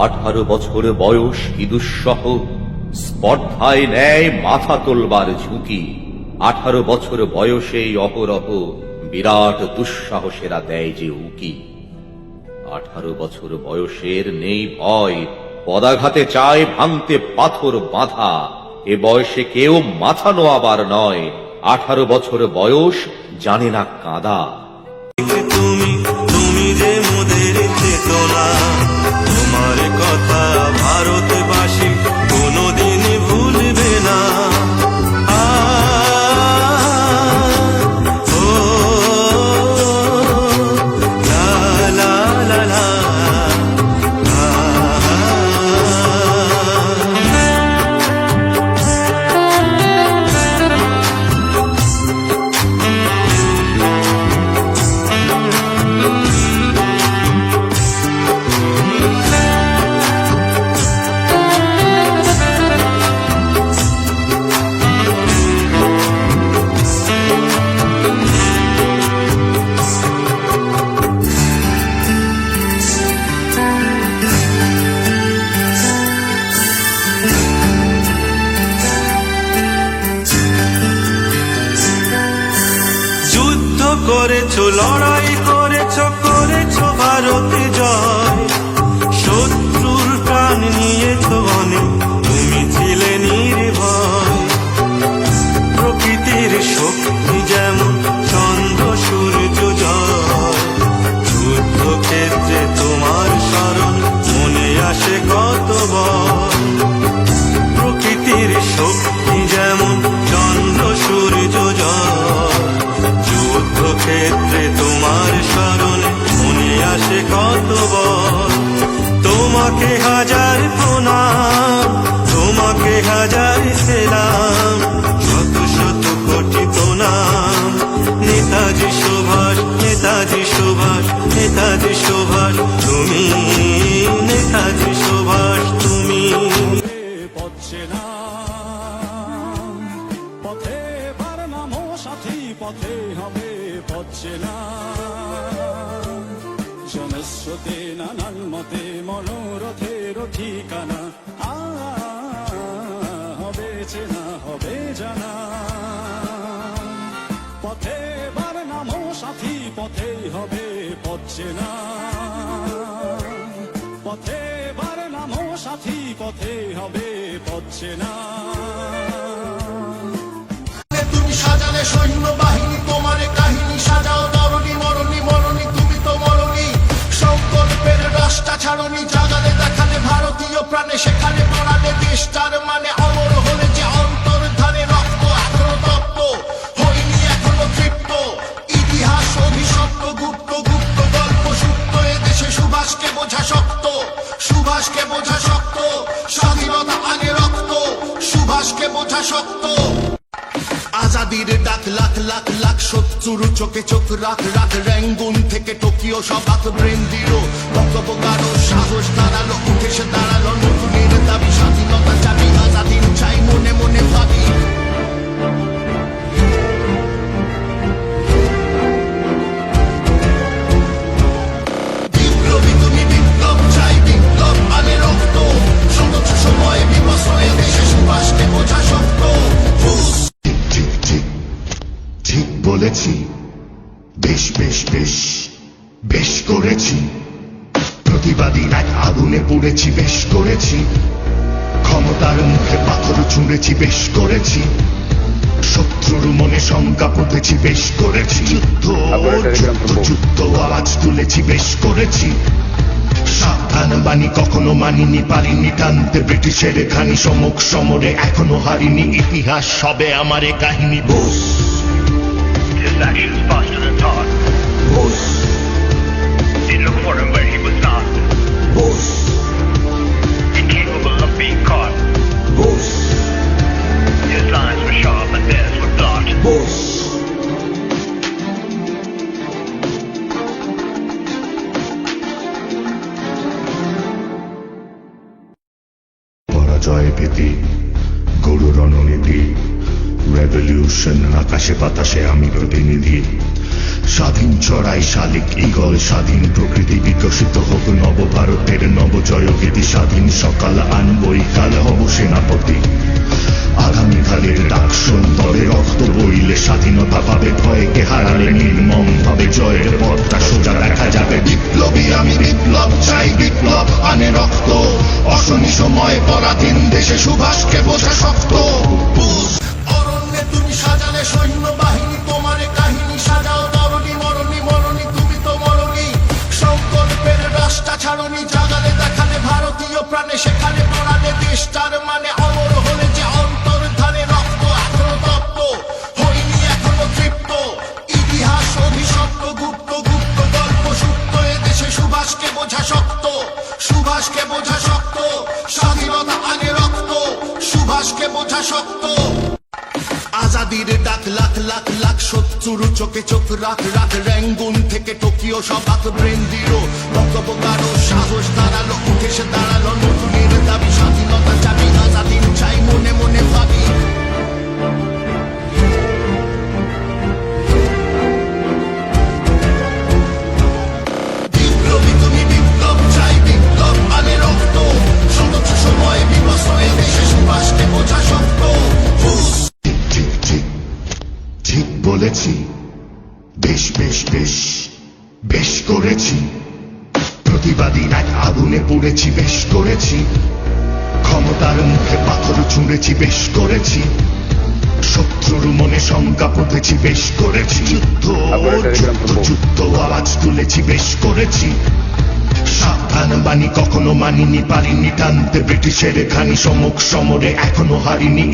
18 বছর বয়স কি দুঃসহ, স্পর্ধায় নেয় মাথা তোলবার ঝুঁকি। 18 বছর বয়সেই অহরহ বিরাট দুঃসাহসেরা দেয় যে উকি। 18 বছর বয়সের নেই ভয়, পদাঘাতে চায় ভাঙতে পাথর বাঁধা। এ বয়সে কেউ মাথা নোয়াবার নয়, 18 বছর বয়স জানে না কাঁদা। তুমি তুমি যে মোদের চেতনা, তোমার কথা ভারতবাসী কোনোদিন ভুলবে না। করেছো লড়াই করেছো করেছো ভারতে জয়, শত্রুর প্রাণ নিয়েছো অনেক, তুমি ছিলে নির্ভয়। প্রকৃতির শক্তি যেমন চন্দ্র সূর্য জয়, যুদ্ধক্ষেত্রে তোমার স্মরণ মনে আসে কতবার। প্রকৃতির শক্তি যেমন চন্দ্র সূর্য জয়, যুদ্ধক্ষেত্রে তোমার স্মরণে মনে আসে কতবার। তোমাকে হাজার প্রণাম, তোমাকে হাজার সেলাম, শত শত কোটি প্রণাম। নেতাজি সুভাষ, নেতাজি সুভাষ, নেতাজি সুভাষ তুমি, নেতাজি সুভাষ তুমি। পথে পথে বার নামো সাথী, পথে হবে পথে না। জনস্রোতে নানান মতে মনোরথের ঠিকানা, হবে চেনা হবে জানা। পথে বার নামো সাথী, পথে হবে পথে না। পথে বার নামো সাথী, পথে হবে পথে না। তুমি সাজালে সৈন্যবাহিনী, তোমার কাহিনী সাজাও তরণী মরণী মরণী, তুমি তো মরণী। সংকল্পের রাস্তা ছাড়নি, জাগালে দেখালে ভারতীয় প্রাণে, সেখানে পড়ালে দেশটার মানে। অমর হলে যে অন্তর্ধানে রক্ত এখনো তপ্ত হয়নি, এখনো তৃপ্ত। ইতিহাস অভিশপ্ত, গুপ্ত গুপ্ত গল্প সুপ্ত। এদেশে সুভাষকে বোঝা শক্ত, সুভাষকে বোঝা শক্ত। স্বাধীনতা আগে রক্ত, সুভাষকে বোঝা শক্ত। আজাদির ডাক লাখ লাখ লাখ, শত্রুর চোখে চোখ রাখ রাখ। র্যাঙ্গুন থেকে টোকিও সবাক ব্রেন্দিরো বঙ্গবঙ্গারো সাহস দাঁড়ালো, উঠে সে দাঁড়ালো নতুনের দাবি। স্বাধীনতা চাবি, আজাদির চাই মনে মনে ভাবি। বিপ্লবী তুমি, বিপ্লব চাই, বিপ্লব আনে রক্ত। সমস্ত সময় বিপস হয়ে দেশে সুভাষকে বোঝা শক্ত। ঠিক বলেছি, বেশ বেশ বেশ বেশ করেছি। প্রতিবাদী এক আগুনে পুড়েছি, বেশ করেছি। ক্ষমতার মুখে পাথর ছুঁড়েছি, বেশ করেছি। শত্রুর মনে শঙ্কা পুঁতেছি, বেশ করেছি। যুদ্ধ যুদ্ধ যুদ্ধ আওয়াজ তুলেছি, বেশ করেছি। সাবধান বাণী কখনো মানিনি, পারিনি টানতে ব্রিটিশের খানি। সমুখ সমরে এখনো হারিনি, ইতিহাস সবে আমারে কাহিনী। Bose his actions faster than thought. Bose Didn't look for him where he was not. Bose Incapable of being caught. Bose His lines were sharp and theirs were blunt. Bose পরাজয় ভীতি, গরু রণনীতি, রেভলিউশন আকাশে বাতাসে আমি প্রতিনিধি। স্বাধীন চড়াই শালিক ঈগল স্বাধীন প্রকৃতি বিকশিত হোক নবভারতের নবজয়গীতি স্বাধীন সকাল আনবই কাল হব সেনাপতি আগামীকালের ডাক সুন্দরে রক্ত বইলে স্বাধীনতা পাবে ভয়কে হারালে নির্মম ভাবে জয়ের পথটা সোজা দেখা যাবে বিপ্লবী আমি বিপ্লব চাই বিপ্লব আনে রক্ত অশনি সময় পরাধীন দেশে সুভাষকে বোঝা শক্ত অরণ্যে তুমি সাজালে সৈন্য বাহিনী তোমারে কাহিনী সাজাও তরণী মরণী মরণী তুমি তো মরণী সংকল্পের রাস্তা ছাড়নি জাগালে দেখালে ভারতীয় প্রাণে সেখানে পড়ালে দেশটার মানে অমর হলে যে অন্তর্ধানে রক্ত এখনো তপ্ত হইনি এখনো তৃপ্ত ইতিহাস অভিশপ্ত গুপ্ত গুপ্ত গল্প সুপ্ত এদেশে সুভাষকে বোঝা শক্ত সুভাষকে বোঝা শক্ত স্বাধীনতা আনে রক্ত সুভাষকে বোঝা শক্ত আজাদির ডাক লাখ লাখ লাখ শত্রুর চোখে চোখ রাখ রাখ র্যাঙ্গুন থেকে টোকিও সবাক ব্রেন দিল বঙ্গবঙ্গারো সাহস দাঁড়ালো উঠে সে দাঁড়ালো নতুনের দাবি স্বাধীনতা চাবি আজাদিন চাই মনে মনে ভাবি বিপ্লবী তুমি বিপ্লব চাই বিপ্লব আনে রক্ত সমস্ত সময় বিবশ হয়ে দেশে সুভাষকে বোঝা শক্ত ঠিক ঠিক ঠিক ঠিক বলেছি বেশ বেশ বেশ বেশ করেছি প্রতিবাদী এক আগুনে পুড়েছি বেশ করেছি ক্ষমতার মুখে পাথর ছুঁড়েছি বেশ করেছি শত্রুর মনে শঙ্কা পুঁতেছি বেশ করেছি যুদ্ধ যুদ্ধ যুদ্ধ আওয়াজ তুলেছি বেশ করেছি সাবধান বাণী কখনো মানিনি পারিনি টানতে ব্রিটিশের খানি সম্মুখ সমরে এখনো হারিনি